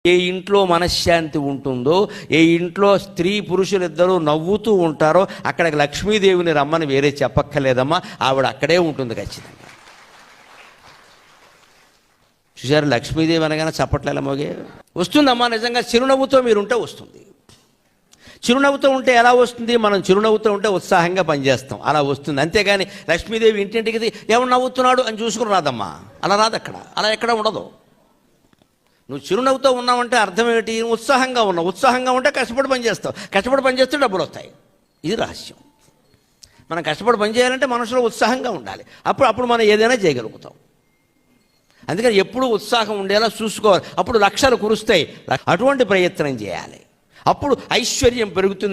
ఏ ఇంట్లో మనశ్శాంతి ఉంటుందో, ఏ ఇంట్లో స్త్రీ పురుషులిద్దరూ నవ్వుతూ ఉంటారో అక్కడికి లక్ష్మీదేవిని రమ్మని వేరే చెప్పక్కర్లేదమ్మా, ఆవిడ అక్కడే ఉంటుంది ఖచ్చితంగా. చూసారు, లక్ష్మీదేవి అనగానే చప్పట్ల మోగే వస్తుందమ్మా. నిజంగా చిరునవ్వుతో మీరుంటే వస్తుంది. చిరునవ్వుతో ఉంటే ఎలా వస్తుంది? మనం చిరునవ్వుతో ఉంటే ఉత్సాహంగా పనిచేస్తాం, అలా వస్తుంది. అంతేగాని లక్ష్మీదేవి ఇంటింటికి ఎవరు నవ్వుతున్నాడు అని చూసుకుని రాదమ్మా, అలా రాదు. అక్కడ అలా ఎక్కడ ఉండదు. నువ్వు చిరునవ్వుతో ఉన్నావంటే అర్థం ఏమిటి? ఉత్సాహంగా ఉన్నావు. ఉత్సాహంగా ఉంటే కష్టపడి పని చేస్తావు, కష్టపడి పని చేస్తే డబ్బులు వస్తాయి. ఇది రహస్యం. మనం కష్టపడి పని చేయాలంటే మనసులో ఉత్సాహంగా ఉండాలి. అప్పుడు మనం ఏదైనా చేయగలుగుతాం. అందుకని ఎప్పుడూ ఉత్సాహం ఉండేలా చూసుకోవాలి. అప్పుడు లక్షలు కురుస్తాయి. అటువంటి ప్రయత్నం చేయాలి. అప్పుడు ఐశ్వర్యం పెరుగుతుంది.